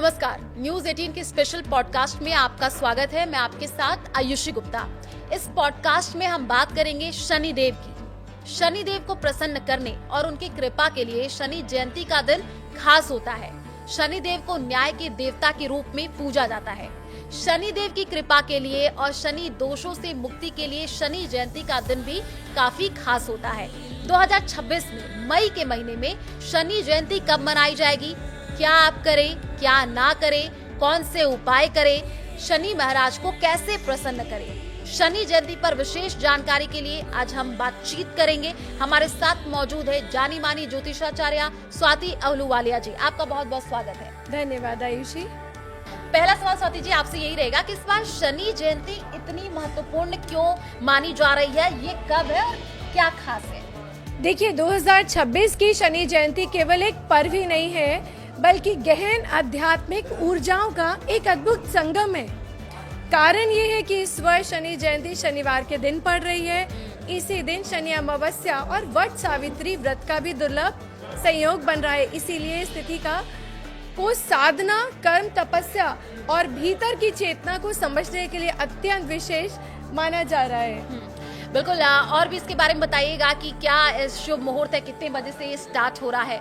नमस्कार, न्यूज 18 के special podcast में आपका स्वागत है। मैं आपके साथ आयुषी गुप्ता। इस पॉडकास्ट में हम बात करेंगे शनि देव की। शनि देव को प्रसन्न करने और उनकी कृपा के लिए शनि जयंती का दिन खास होता है। शनि देव को न्याय के देवता के रूप में पूजा जाता है। शनि देव की कृपा के लिए और शनि दोषों से मुक्ति के लिए शनि जयंती का दिन भी काफी खास होता है। 2026 में मई के महीने में शनि जयंती कब मनाई जाएगी, क्या आप करें, क्या ना करें, कौन से उपाय करें, शनि महाराज को कैसे प्रसन्न करें, शनि जयंती पर विशेष जानकारी के लिए आज हम बातचीत करेंगे। हमारे साथ मौजूद है जानी मानी ज्योतिषाचार्य स्वाति अहलूवालिया जी। आपका बहुत बहुत स्वागत है। धन्यवाद आयुषी। पहला सवाल स्वाति जी आपसे यही रहेगा कि इस बार शनि जयंती इतनी महत्वपूर्ण क्यों मानी जा रही है, ये कब है और क्या खास है? देखिए, 2026 की शनि जयंती केवल एक पर्व ही नहीं है, बल्कि गहन आध्यात्मिक ऊर्जाओं का एक अद्भुत संगम है। कारण ये है कि इस वर्ष शनि जयंती शनिवार के दिन पड़ रही है। इसी दिन शनि अमावस्या और वट सावित्री व्रत का भी दुर्लभ संयोग बन रहा है। इसीलिए इस तिथि को साधना, कर्म, तपस्या और भीतर की चेतना को समझने के लिए अत्यंत विशेष माना जा रहा है। बिल्कुल, और भी इसके बारे में बताइएगा कि क्या शुभ मुहूर्त है, कितने बजे से ये स्टार्ट हो रहा है?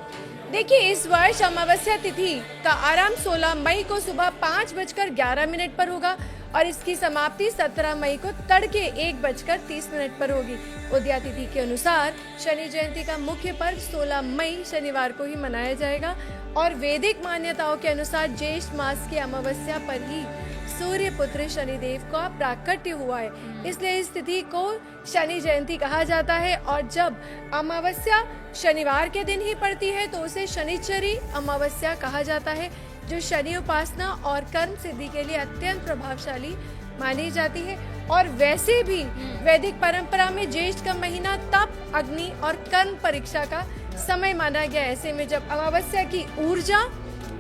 देखिए, इस वर्ष अमावस्या तिथि का आरंभ 16 मई को सुबह 5:11 पर होगा और इसकी समाप्ति 17 मई को तड़के 1:30 पर होगी। उदया तिथि के अनुसार शनि जयंती का मुख्य पर्व 16 मई शनिवार को ही मनाया जाएगा और वैदिक मान्यताओं के अनुसार ज्येष्ठ मास की अमावस्या पर ही सूर्य पुत्र शनिदेव का प्राकट्य हुआ है। इसलिए इस तिथि को शनि जयंती कहा जाता है और जब अमावस्या शनिवार के दिन ही पड़ती है तो उसे शनिचरी अमावस्या कहा जाता है, जो शनि उपासना और कर्म सिद्धि के लिए अत्यंत प्रभावशाली मानी जाती है। और वैसे भी वैदिक परंपरा में ज्येष्ठ का महीना तप, अग्नि और कर्म परीक्षा का समय माना गया। ऐसे में जब अमावस्या की ऊर्जा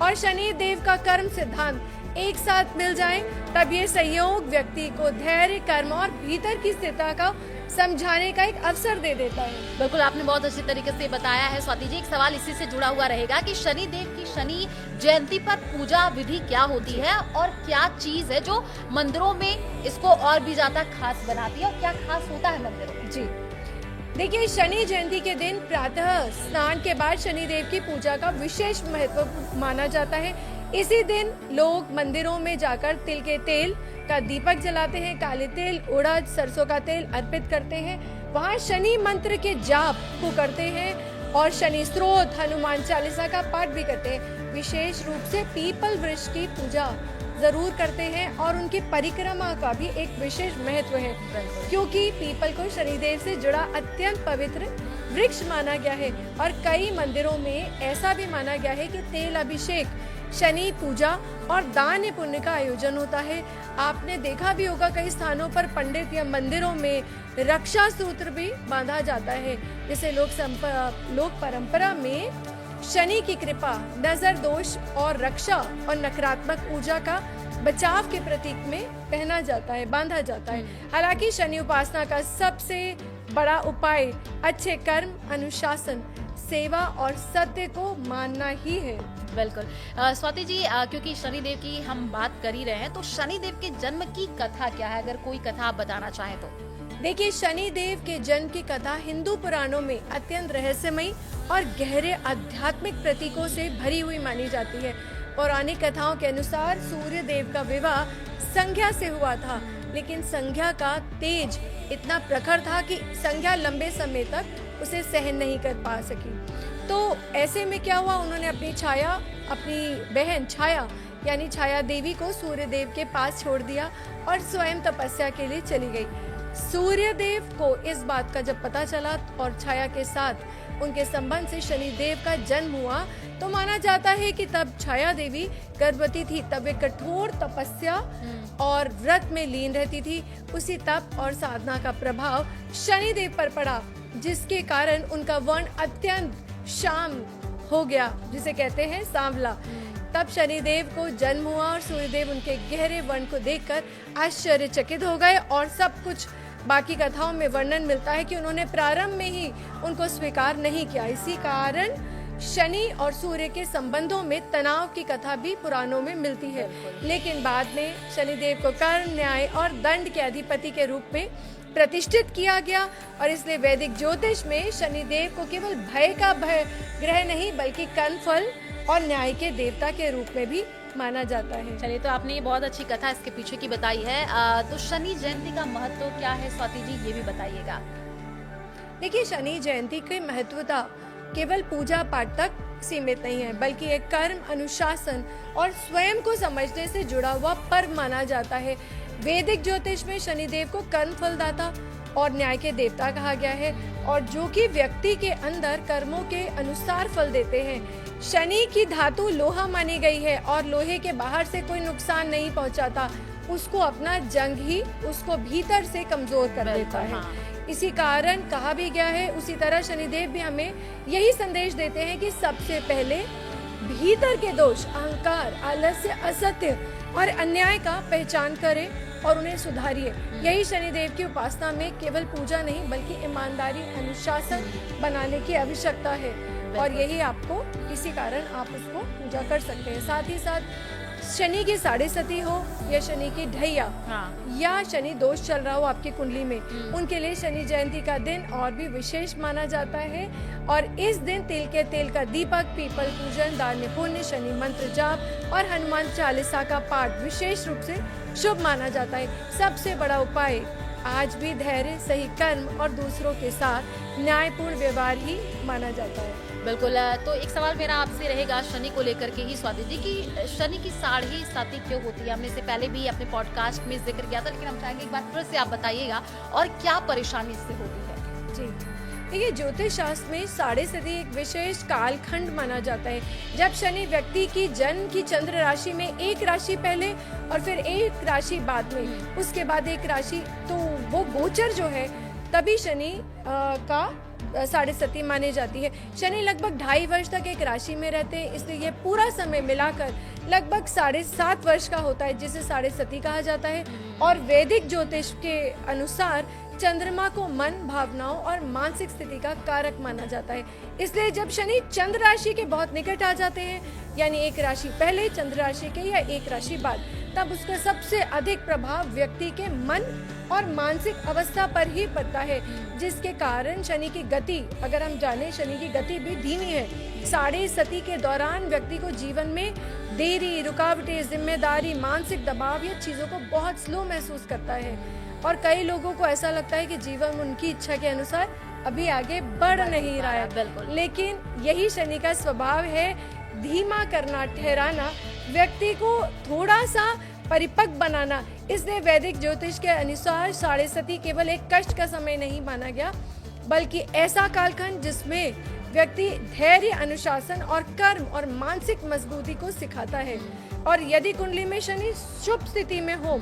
और शनि देव का कर्म सिद्धांत एक साथ मिल जाए तब ये संयोग व्यक्ति को धैर्य, कर्म और भीतर की स्थिति का समझाने का एक अवसर दे देता है। बिल्कुल, आपने बहुत अच्छी तरीके से बताया है स्वाति जी। एक सवाल इसी से जुड़ा हुआ रहेगा कि शनि देव की शनि जयंती पर पूजा विधि क्या होती है और क्या चीज है जो मंदिरों में इसको और भी ज्यादा खास बनाती है और क्या खास होता है मंदिरों में? जी देखिए, शनि जयंती के दिन प्रातः स्नान के बाद शनि देव की पूजा का विशेष महत्व माना जाता है। इसी दिन लोग मंदिरों में जाकर तिल के तेल का दीपक जलाते हैं, काले तेल, उड़द, सरसों का तेल अर्पित करते हैं। वहाँ शनि मंत्र के जाप को करते हैं और शनि स्त्रोत, हनुमान चालीसा का पाठ भी करते हैं। विशेष रूप से पीपल वृक्ष की पूजा जरूर करते हैं और उनकी परिक्रमा का भी एक विशेष महत्व है, क्योंकि पीपल को शनिदेव से जुड़ा अत्यंत पवित्र वृक्ष माना गया है। और कई मंदिरों में ऐसा भी माना गया है कि तेल अभिषेक, शनि पूजा और दान पुण्य का आयोजन होता है। आपने देखा भी होगा कई स्थानों पर पंडित या मंदिरों में रक्षा सूत्र भी बांधा जाता है, जिसे लोक परंपरा में शनि की कृपा, नजर दोष और रक्षा और नकारात्मक ऊर्जा का बचाव के प्रतीक में पहना जाता है, बांधा जाता है। हालांकि शनि उपासना का सबसे बड़ा उपाय अच्छे कर्म, अनुशासन, सेवा और सत्य को मानना ही है। बिल्कुल स्वाति जी, क्योंकि शनिदेव की हम बात कर ही रहे हैं तो शनिदेव के जन्म की कथा क्या है, अगर कोई कथा आप बताना चाहें तो? देखिए, शनि देव के जन्म की कथा हिंदू पुराणों में अत्यंत रहस्यमयी और गहरे आध्यात्मिक प्रतीकों से भरी हुई मानी जाती है। पौराणिक कथाओं के अनुसार सूर्य देव का विवाह संध्या से हुआ था, लेकिन संध्या का तेज इतना प्रखर था कि संध्या लंबे समय तक उसे सहन नहीं कर पा सकी। तो ऐसे में क्या हुआ, उन्होंने अपनी बहन छाया यानी छाया देवी को सूर्य देव के पास छोड़ दिया और स्वयं तपस्या के लिए चली गई। सूर्य देव को इस बात का जब पता चला और छाया के साथ उनके संबंध से शनि देव का जन्म हुआ, तो माना जाता है कि तब छाया देवी गर्भवती थी। तब वे कठोर तपस्या और व्रत में लीन रहती थी। उसी तप और साधना का प्रभाव शनि देव पर पड़ा, जिसके कारण उनका वर्ण अत्यंत श्याम हो गया, जिसे कहते हैं सांवला। तब शनिदेव को जन्म हुआ और सूर्यदेव उनके गहरे वर्ण को देखकर आश्चर्यचकित हो गए और सब कुछ बाकी कथाओं में वर्णन मिलता है कि उन्होंने प्रारंभ में ही उनको स्वीकार नहीं किया। इसी कारण शनि और सूर्य के संबंधों में तनाव की कथा भी पुराणों में मिलती है। लेकिन बाद में शनिदेव को कर्म, न्याय और दंड के अधिपति के रूप में प्रतिष्ठित किया गया और इसलिए वैदिक ज्योतिष में शनिदेव को केवल भय का भय ग्रह नहीं बल्कि कर्म, फल और न्याय के देवता के रूप में भी माना जाता है। चलिए, तो आपने ये बहुत अच्छी कथा इसके पीछे की बताई है। तो शनि जयंती का महत्व क्या है स्वाति जी, ये भी बताइएगा। देखिए, शनि जयंती की महत्वता केवल पूजा पाठ तक सीमित नहीं है बल्कि एक कर्म, अनुशासन और स्वयं को समझने से जुड़ा हुआ पर्व माना जाता है। वैदिक ज्योतिष में शनिदेव को कर्म फलदाता और न्याय के देवता कहा गया है और जो कि व्यक्ति के अंदर कर्मों के अनुसार फल देते हैं। शनि की धातु लोहा मानी गई है और लोहे के बाहर से कोई नुकसान नहीं पहुंचाता, उसको अपना जंग ही उसको भीतर से कमजोर कर देता है। इसी कारण कहा भी गया है, उसी तरह शनिदेव भी हमें यही संदेश देते हैं कि सबसे पहले भीतर के दोष, अहंकार, आलस्य, असत्य और अन्याय का पहचान करें और उन्हें सुधारिए। यही शनिदेव की उपासना में केवल पूजा नहीं बल्कि ईमानदारी, अनुशासन बनाने की आवश्यकता है और यही आपको, इसी कारण आप उसको पूजा कर सकते हैं। साथ ही साथ शनि की साढ़े सती हो या शनि की ढैया या शनि दोष चल रहा हो आपकी कुंडली में, उनके लिए शनि जयंती का दिन और भी विशेष माना जाता है और इस दिन तिल के तेल का दीपक, पीपल पूजन, दान पुण्य, शनि मंत्र जाप और हनुमान चालीसा का पाठ विशेष रूप से शुभ माना जाता है। सबसे बड़ा उपाय आज भी धैर्य, सही कर्म और दूसरों के साथ न्यायपूर्ण व्यवहार ही माना जाता है। बिल्कुल। तो एक सवाल मेरा आपसे रहेगा शनि को लेकर के ही स्वाति जी, कि शनि की साढ़े सती क्यों होती है? हमने इससे पहले भी अपने पॉडकास्ट में जिक्र किया था, लेकिन हम चाहेंगे एक बार फिर से आप बताइएगा और क्या परेशानी इससे होती है। जी, देखिए, ज्योतिष शास्त्र में साढ़े सदी एक विशेष कालखंड माना जाता है जब शनि व्यक्ति की जन्म की चंद्र राशि में एक राशि पहले और फिर एक राशि बाद में, उसके बाद एक राशि, तो वो गोचर जो है तभी शनि का साढ़े सती मानी जाती है। शनि लगभग 2.5 वर्ष तक एक राशि में रहते हैं, इसलिए ये पूरा समय मिलाकर लगभग 7.5 वर्ष का होता है, जिसे साढ़े सती कहा जाता है। और वैदिक ज्योतिष के अनुसार चंद्रमा को मन, भावनाओं और मानसिक स्थिति का कारक माना जाता है। इसलिए जब शनि चंद्र राशि के बहुत निकट आ जाते हैं, यानी एक राशि पहले चंद्र राशि के या एक राशि बाद, तब उसका सबसे अधिक प्रभाव व्यक्ति के मन और मानसिक अवस्था पर ही पड़ता है, जिसके कारण शनि की गति, अगर हम जाने, शनि की गति भी धीमी है। साढ़े सती के दौरान व्यक्ति को जीवन में देरी, रुकावटें, जिम्मेदारी, मानसिक दबाव या चीजों को बहुत स्लो महसूस करता है और कई लोगों को ऐसा लगता है कि जीवन उनकी इच्छा के अनुसार अभी आगे बढ़ नहीं रहा है। लेकिन यही शनि का स्वभाव है, धीमा करना, ठहराना, व्यक्ति को थोड़ा सा परिपक्व बनाना। इसलिए वैदिक ज्योतिष के अनुसार साढ़े सती केवल एक कष्ट का समय नहीं माना गया बल्कि ऐसा कालखंड जिसमें व्यक्ति धैर्य, अनुशासन और कर्म और मानसिक मजबूती को सिखाता है। और यदि कुंडली में शनि शुभ स्थिति में हो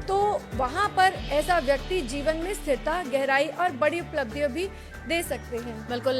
तो वहाँ पर ऐसा व्यक्ति जीवन में स्थिरता, गहराई और बड़ी उपलब्धियां भी दे सकते हैं। बिल्कुल,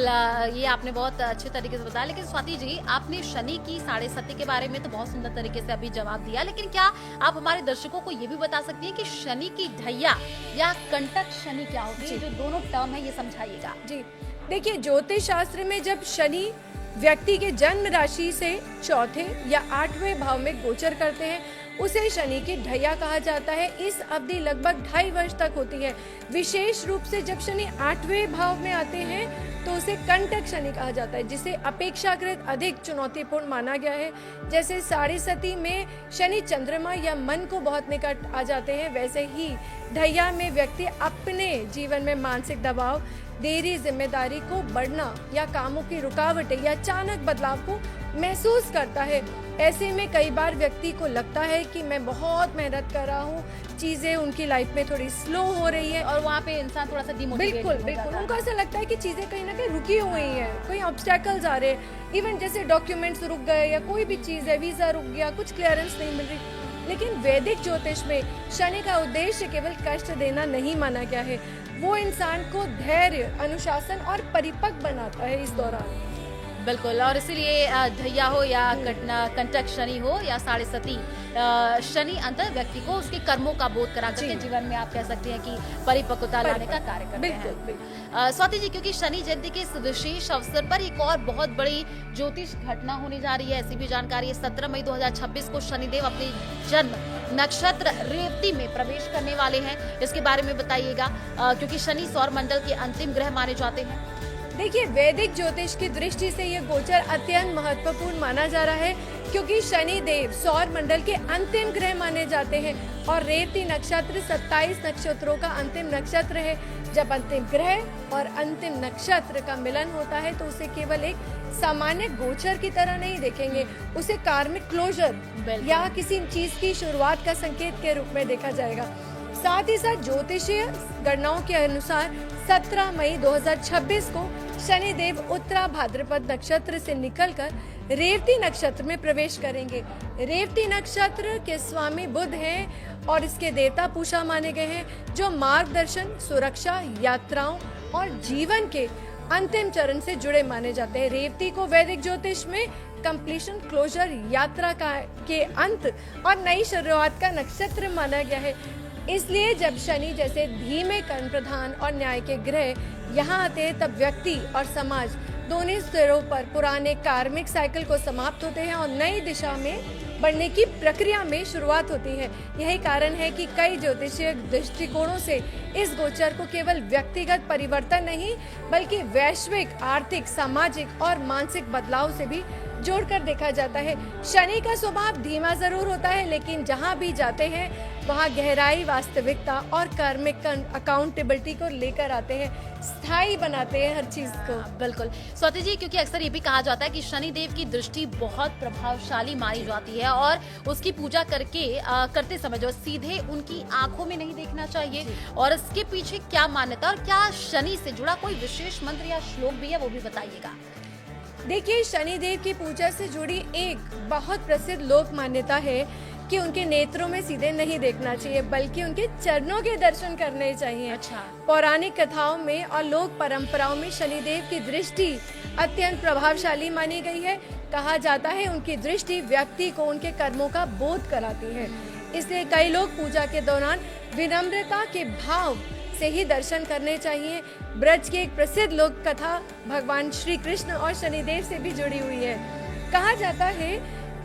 ये आपने बहुत अच्छे तरीके से बताया। लेकिन स्वाति जी, आपने शनि की साढ़े सती के बारे में तो बहुत सुंदर तरीके से अभी जवाब दिया, लेकिन क्या आप हमारे दर्शकों को ये भी बता सकती हैं कि शनि की ढैया या कंटक शनि क्या होती है? जो दोनों टर्म है ये समझाइएगा। जी, देखिए, ज्योतिष शास्त्र में जब शनि व्यक्ति के जन्म राशि से चौथे या 8वें भाव में गोचर करते हैं, उसे शनि की ढैया कहा जाता है। इस अवधि लगभग 2.5 वर्ष तक होती है। विशेष रूप से जब शनि 8वें भाव में आते हैं तो उसे कंटक शनि कहा जाता है, जिसे अपेक्षाकृत अधिक चुनौतीपूर्ण माना गया है। जैसे साढ़े सती में शनि चंद्रमा या मन को बहुत निकट आ जाते हैं, वैसे ही ढैया में व्यक्ति अपने जीवन में मानसिक दबाव, देरी, जिम्मेदारी को बढ़ना या कामों की रुकावटें या अचानक बदलाव को महसूस करता है। ऐसे में कई बार व्यक्ति को लगता है कि मैं बहुत मेहनत कर रहा हूँ, चीजें उनकी लाइफ में थोड़ी स्लो हो रही है और वहाँ पे इंसान थोड़ा सा डिमोटिवेट बिल्कुल उनको ऐसा लगता है कि चीजें कहीं ना कहीं रुकी हुई हैं, कोई ऑब्स्टेकल्स आ रहे हैं, इवन जैसे डॉक्यूमेंट्स रुक गए या कोई भी चीज है, वीजा रुक गया, कुछ क्लियरेंस नहीं मिल रही। लेकिन वैदिक ज्योतिष में शनि का उद्देश्य केवल कष्ट देना नहीं माना गया है, वो इंसान को धैर्य, अनुशासन और परिपक्व बनाता है इस दौरान। बिल्कुल, और इसीलिए ढैया हो या कंटक शनि हो या साढ़े सती शनि अंतर व्यक्ति को उसके कर्मों का बोध करा करके जीवन में आप कह सकते हैं कि परिपक्वता लाने का कार्य करते हैं। स्वाति जी, क्योंकि शनि जयंती के इस विशेष अवसर पर एक और बहुत बड़ी ज्योतिष घटना होने जा रही है, ऐसी भी जानकारी है। 17 मई 2026 को शनिदेव अपने जन्म नक्षत्र रेवती में प्रवेश करने वाले हैं। इसके बारे में बताइएगा, क्योंकि शनि सौर मंडल के अंतिम ग्रह माने जाते हैं। देखिए, वैदिक ज्योतिष की दृष्टि से ये गोचर अत्यंत महत्वपूर्ण माना जा रहा है, क्योंकि शनि देव सौर मंडल के अंतिम ग्रह माने जाते हैं और रेवती नक्षत्र 27 नक्षत्रों का अंतिम नक्षत्र है। जब अंतिम ग्रह और अंतिम नक्षत्र का मिलन होता है तो उसे केवल एक सामान्य गोचर की तरह नहीं देखेंगे, उसे कार्मिक क्लोजर या किसी चीज की शुरुआत का संकेत के रूप में देखा जाएगा। साथ ही साथ ज्योतिषीय गणनाओं के अनुसार 17 मई 2026 को शनिदेव उत्तरा भाद्रपद नक्षत्र से निकलकर रेवती नक्षत्र में प्रवेश करेंगे। रेवती नक्षत्र के स्वामी बुध हैं और इसके देवता पूषा माने गए हैं, जो मार्गदर्शन, सुरक्षा, यात्राओं और जीवन के अंतिम चरण से जुड़े माने जाते हैं। रेवती को वैदिक ज्योतिष में कंप्लीशन, क्लोजर, यात्रा के अंत और नई शुरुआत का नक्षत्र माना गया है। इसलिए जब शनि जैसे धीमे कर्म प्रधान और न्याय के ग्रह यहाँ आते हैं, तब व्यक्ति और समाज दोनों स्तरों पर पुराने कार्मिक साइकिल को समाप्त होते हैं और नई दिशा में बढ़ने की प्रक्रिया में शुरुआत होती है। यही कारण है कि कई ज्योतिषीय दृष्टिकोणों से इस गोचर को केवल व्यक्तिगत परिवर्तन नहीं, बल्कि वैश्विक, आर्थिक, सामाजिक और मानसिक बदलाव से भी जोड़कर देखा जाता है। शनि का स्वभाव धीमा जरूर होता है, लेकिन जहाँ भी जाते हैं वहाँ गहराई, वास्तविकता और कार्मिक अकाउंटेबिलिटी को लेकर आते हैं, स्थायी बनाते हैं हर चीज को। बिल्कुल स्वाति जी, क्योंकि अक्सर ये भी कहा जाता है कि शनि देव की दृष्टि बहुत प्रभावशाली मानी जाती है और उसकी पूजा करते समय जो सीधे उनकी आंखों में नहीं देखना चाहिए, और इसके पीछे क्या मान्यता और क्या शनि से जुड़ा कोई विशेष मंत्र या श्लोक भी है, वो भी बताइएगा। देखिए, शनि देव की पूजा से जुड़ी एक बहुत प्रसिद्ध लोक मान्यता है कि उनके नेत्रों में सीधे नहीं देखना चाहिए, बल्कि उनके चरणों के दर्शन करने चाहिए। अच्छा। पौराणिक कथाओं में और लोक परंपराओं में शनिदेव की दृष्टि अत्यंत प्रभावशाली मानी गई है। कहा जाता है उनकी दृष्टि व्यक्ति को उनके कर्मों का बोध कराती है। इसलिए कई लोग पूजा के दौरान विनम्रता के भाव से ही दर्शन करने चाहिए। ब्रज की एक प्रसिद्ध लोक कथा भगवान श्री कृष्ण और शनिदेव से भी जुड़ी हुई है। कहा जाता है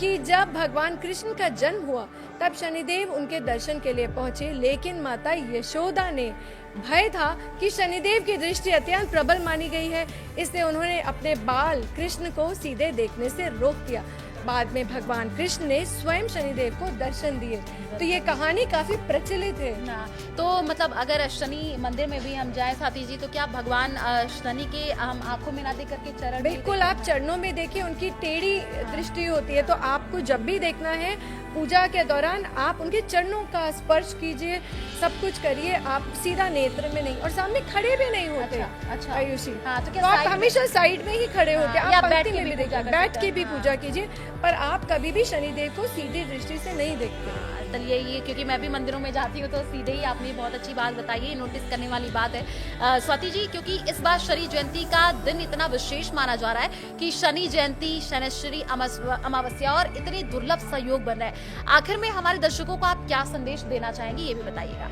कि जब भगवान कृष्ण का जन्म हुआ तब शनिदेव उनके दर्शन के लिए पहुंचे, लेकिन माता यशोदा ने भय था कि शनिदेव की दृष्टि अत्यंत प्रबल मानी गई है, इसलिए उन्होंने अपने बाल कृष्ण को सीधे देखने से रोक दिया। बाद में भगवान कृष्ण ने स्वयं शनिदेव को दर्शन दिए। तो ये कहानी काफी प्रचलित है। तो मतलब अगर शनि मंदिर में भी हम जाए साथी जी, तो क्या भगवान शनि के हम आंखों में ना देख करके चरण? बिल्कुल, आप चरणों में देखिए, उनकी टेढ़ी दृष्टि होती है, तो आपको जब भी देखना है पूजा के दौरान आप उनके चरणों का स्पर्श कीजिए, सब कुछ करिए, आप सीधा नेत्र में नहीं, और सामने खड़े भी नहीं होते। अच्छा। आयुषी, तो क्या आप हमेशा साइड में ही खड़े होते हैं, आप बैठ के भी देखिए, बैठ के भी पूजा कीजिए, पर आप कभी भी शनिदेव को सीधी दृष्टि से नहीं देखते। चलिए, ये क्योंकि मैं भी मंदिरों में जाती हूँ तो सीधे ही आपने बहुत अच्छी बात बताई है, नोटिस करने वाली बात है। स्वाति जी, क्योंकि इस बार शनि जयंती का दिन इतना विशेष माना जा रहा है कि शनि जयंती, शनिश्चरी अमावस्या और इतने दुर्लभ संयोग बन रहे हैं, आखिर में हमारे दर्शकों को आप क्या संदेश देना चाहेंगे, ये भी बताइएगा।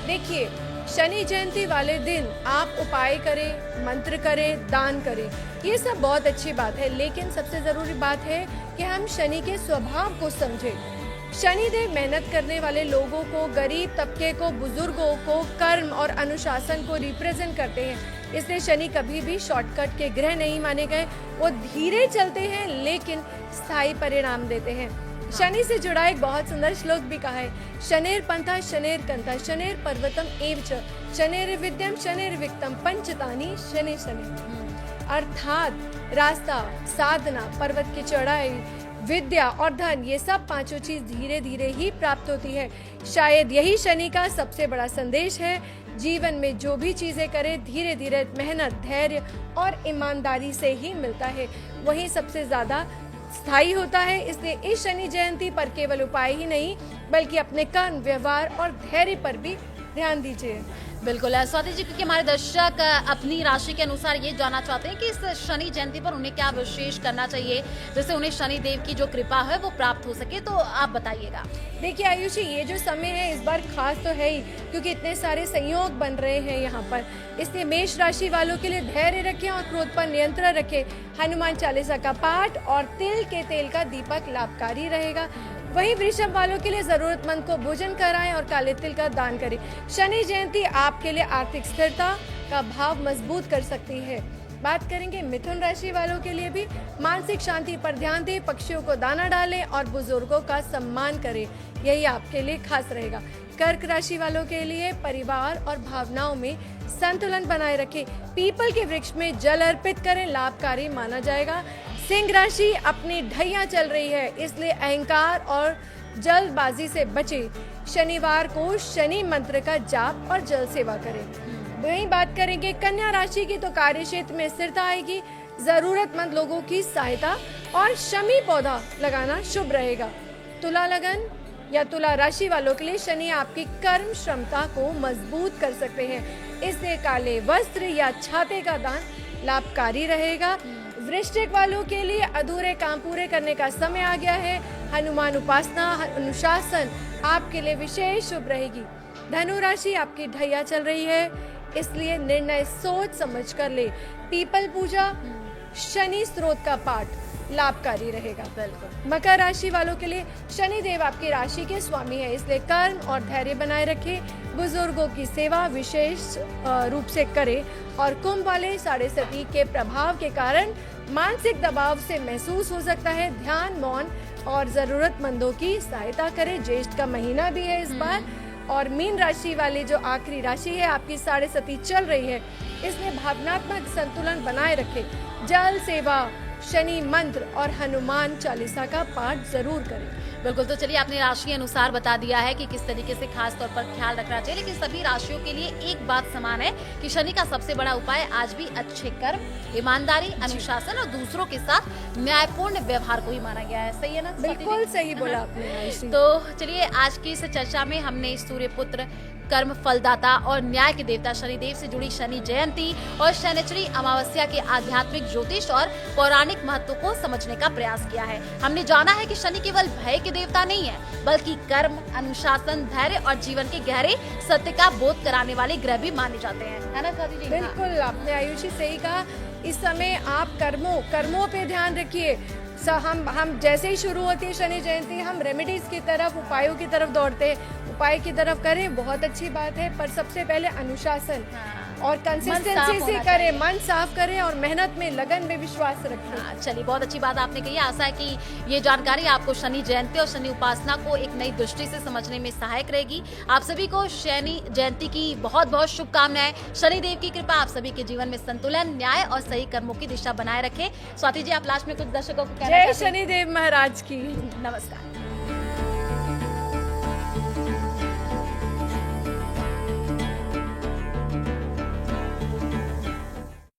देखिए, शनि जयंती वाले दिन आप उपाय करें, मंत्र करें, दान करें, ये सब बहुत अच्छी बात है, लेकिन सबसे जरूरी बात है कि हम शनि के स्वभाव को समझें। शनिदेव मेहनत करने वाले लोगों को, गरीब तबके को, बुजुर्गों को, कर्म और अनुशासन को रिप्रेजेंट करते हैं। इसलिए शनि कभी भी शॉर्टकट के ग्रह नहीं माने गए। वो धीरे चलते हैं लेकिन स्थायी परिणाम देते हैं। शनि से जुड़ा एक बहुत सुंदर श्लोक भी कहा है, शनेर पंथा शनेर कंथा शनेर पर्वतम एव च शनेर विद्यम शनेर विक्तम पंचतानी शनि शनि। अर्थात रास्ता, साधना, पर्वत की चढ़ाई, विद्या और धन, ये सब पांचों चीज धीरे धीरे ही प्राप्त होती है। शायद यही शनि का सबसे बड़ा संदेश है। जीवन में जो भी चीजें करें, धीरे धीरे मेहनत, धैर्य और ईमानदारी से ही मिलता है, वही सबसे ज्यादा स्थायी होता है। इसलिए इस शनि जयंती पर केवल उपाय ही नहीं, बल्कि अपने कर्म, व्यवहार और धैर्य पर भी ध्यान दीजिए। बिल्कुल स्वाति जी, क्योंकि हमारे दर्शक अपनी राशि के अनुसार ये जानना चाहते हैं कि इस शनि जयंती पर उन्हें क्या विशेष करना चाहिए जिससे उन्हें शनि देव की जो कृपा है वो प्राप्त हो सके, तो आप बताइएगा। देखिए आयुषी, ये जो समय है इस बार खास तो है ही, क्योंकि इतने सारे संयोग बन रहे हैं यहाँ पर। इसलिए मेष राशि वालों के लिए धैर्य रखें और क्रोध पर नियंत्रण रखें। हनुमान चालीसा का पाठ और तिल के तेल का दीपक लाभकारी रहेगा। वहीं वृषभ वालों के लिए जरूरतमंद को भोजन कराएं और काले तिल का दान करें। शनि जयंती आपके लिए आर्थिक स्थिरता का भाव मजबूत कर सकती है। बात करेंगे मिथुन राशि वालों के लिए भी। मानसिक शांति पर ध्यान दें, पक्षियों को दाना डालें और बुजुर्गों का सम्मान करें, यही आपके लिए खास रहेगा। कर्क राशि वालों के लिए परिवार और भावनाओं में संतुलन बनाए रखें। पीपल के वृक्ष में जल अर्पित करें, लाभकारी माना जाएगा। सिंह राशि अपनी ढैया चल रही है, इसलिए अहंकार और जल्दबाजी से बचें। शनिवार को शनि मंत्र का जाप और जल सेवा करें। वहीं बात करेंगे कन्या राशि की, तो कार्य क्षेत्र में स्थिरता आएगी। जरूरतमंद लोगों की सहायता और शमी पौधा लगाना शुभ रहेगा। तुला लगन या तुला राशि वालों के लिए शनि आपकी कर्म क्षमता को मजबूत कर सकते हैं, इसलिए काले वस्त्र या छाते का दान लाभकारी रहेगा। वृश्चिक वालों के लिए अधूरे काम पूरे करने का समय आ गया है। हनुमान उपासना, अनुशासन आपके लिए विशेष शुभ रहेगी। धनु राशि आपकी ढैया चल रही है, इसलिए निर्णय सोच समझ कर ले। पीपल पूजा, शनि स्त्रोत का पाठ लाभकारी रहेगा। बिल्कुल। मकर राशि वालों के लिए शनि देव आपकी राशि के स्वामी है, इसलिए कर्म और धैर्य बनाए रखें। बुजुर्गों की सेवा विशेष रूप से करें। और कुंभ वाले साढ़े सती के प्रभाव के कारण मानसिक दबाव से महसूस हो सकता है। ध्यान, मौन और जरूरतमंदों की सहायता करें। ज्येष्ठ का महीना भी है इस बार। और मीन राशि वाली जो आखिरी राशि है आपकी साढ़े सती चल रही है, इसलिए भावनात्मक संतुलन बनाए रखें। जल सेवा, शनि मंत्र और हनुमान चालीसा का पाठ जरूर करें। बिल्कुल, तो चलिए आपने राशि अनुसार बता दिया है कि किस तरीके से खास तौर पर ख्याल रखना चाहिए, लेकिन सभी राशियों के लिए एक बात समान है कि शनि का सबसे बड़ा उपाय आज भी अच्छे कर्म, ईमानदारी, अनुशासन और दूसरों के साथ न्यायपूर्ण व्यवहार को ही माना गया है। सही है ना? बिल्कुल सही बोला आपने। तो चलिए आज की इस चर्चा में हमने सूर्यपुत्र, कर्म फलदाता और न्याय के देवता शनिदेव से जुड़ी शनि जयंती और शनिचरी अमावस्या के आध्यात्मिक ज्योतिष और पौराणिक महत्व को समझने का प्रयास किया है। हमने जाना है कि शनि केवल भय के देवता नहीं है, बल्कि कर्म, अनुशासन, धैर्य और जीवन के गहरे सत्य का बोध कराने वाले ग्रह भी माने जाते हैं, है ना स्वाति जी? बिल्कुल, आपने आयुषी सही कहा। इस समय आप कर्मों पे ध्यान रखिए। हम जैसे ही शुरू होती है शनि जयंती, हम रेमेडीज की तरफ, उपायों की तरफ दौड़ते हैं। उपाय की तरफ करें, बहुत अच्छी बात है, पर सबसे पहले अनुशासन और कंसिस्टेंसी से करें, मन साफ करें और मेहनत में, लगन में विश्वास रखें। चलिए, बहुत अच्छी बात आपने कही। आशा है कि ये जानकारी आपको शनि जयंती और शनि उपासना को एक नई दृष्टि से समझने में सहायक रहेगी। आप सभी को शनि जयंती की बहुत बहुत शुभकामनाएं। शनि देव की कृपा आप सभी के जीवन में संतुलन, न्याय और सही कर्मों की दिशा बनाए रखे। स्वाति जी, आप लास्ट में कुछ दर्शकों को कहना चाहते हैं? जय शनिदेव महाराज की। नमस्कार।